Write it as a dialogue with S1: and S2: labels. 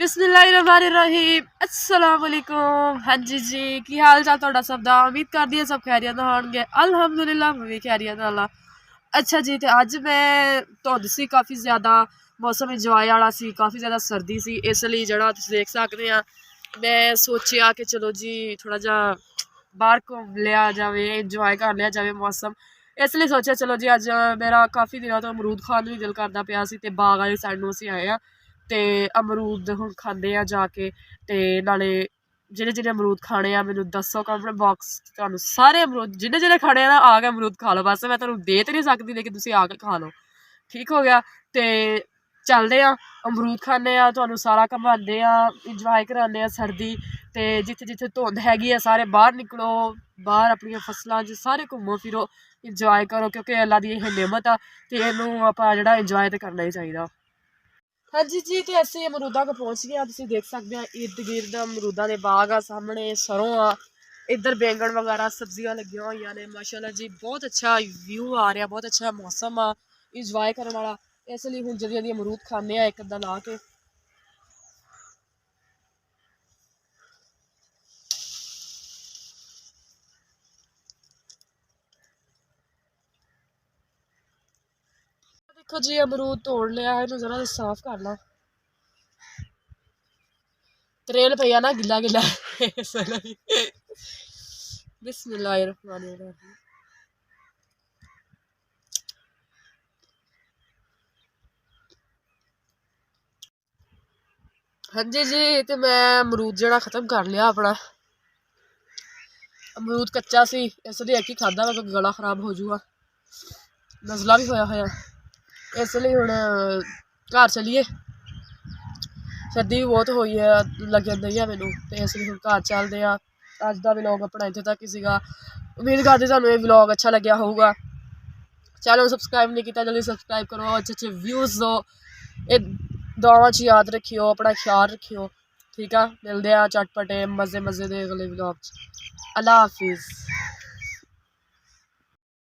S1: बिस्मिल्लाहिर्रहमानिर्रहीम अस्सलाम वालेकुम। हाँ जी जी, की हाल चाल तुहाडा सब दा? उम्मीद करदी है सब खैरियत होणगे। अल्हम्दुलिल्लाह मैं भी खैरियत वाला। अच्छा जी, तो अज मैं धुंद सी काफ़ी ज़्यादा, मौसम इंजॉय वाला सी, काफ़ी ज़्यादा सर्दी सी, इसलिए जरा तुसीं देख सकते हैं मैं सोचिया कि चलो जी थोड़ा जा बाहर घूम लिया जाए, इंजॉय कर लिया जाए मौसम। इसलिए सोचा चलो जी अज मेरा काफ़ी दिनों तो अमरूद खाने भी दिल करता पाया सी, ते बाग वाली साइड नूं असीं आए हाँ ते अमरूद हुण खांदे आ जाके। ते नाले जिन्हें जिन्हें अमरूद खाने आ मैनूं दस्सो कमेंट बॉक्स, तुहानूं सारे अमरूद जिन्हें जिन्हें खाने ना आ के अमरूद खा लो। बस मैं तुहानूं दे तो नहीं सकती, लेकिन तुसीं आके खा लो। ठीक हो गया। ते चलदे आ अमरूद खाने आ, तुहानूं सारा घमांदे आ, इंजॉय कराने आ सर्दी। ते जित्थे जित्थे धुंद हैगी आ सारे बाहर निकलो, बाहर अपनियां फसलां च सारे घूमो फिरो, इंजॉय करो, क्योंकि अल्लाह दी एह नेमत आ ते इहनूं आपां जेहड़ा इंजॉय ते करना ही चाहिदा। हाँ जी जी, तो असीं अमरूदा को पहुँच गए। तुसीं देख सकते हैं इर्द गिर्द अमरूदा के बाग आ, सामने सरों आ, इधर बैंगन वगैरह सब्जियां लगियां हुई ने। माशाल्लाह जी बहुत अच्छा व्यू आ रहा, बहुत अच्छा मौसम आ इंजॉय करने वाला। इसलिए हुण जल्दी जल्दी अमरूद खाने एक अद्धा ला के। देखो जी अमरूद तोड़ लिया है, इन्हूं जरा साफ कर ला। त्रेल पिया ना गिला गिला बिस्मिल्लाहिर्रहमानिर्रहीम। हाँ जी जी, तो मैं अमरूद जरा खत्म कर लिया अपना। अमरूद कच्चा सी, इसलिए एक ही खादा मैं, गला खराब हो जूगा, नज़ला भी होया होया। इसलिए हुण घर चलीए, सर्दी भी बहुत हुई है लगी नहीं है मैनू, तो इसलिए हुण घर चलते हैं। अज का व्लॉग अपना इत्थे तक ही सीगा। उम्मीद करते तुहानूं ये व्लॉग अच्छा लग्या होगा। चैनल सब्सक्राइब नहीं किया जल्दी सब्सक्राइब करो, अच्छे अच्छे व्यूज़ दो, ये दुआवां च याद रखियो, अपना ख्याल रखियो। ठीक है, मिलते हैं चटपटे मज़े मज़े के अगले व्लॉग च। अल्लाह हाफिज़।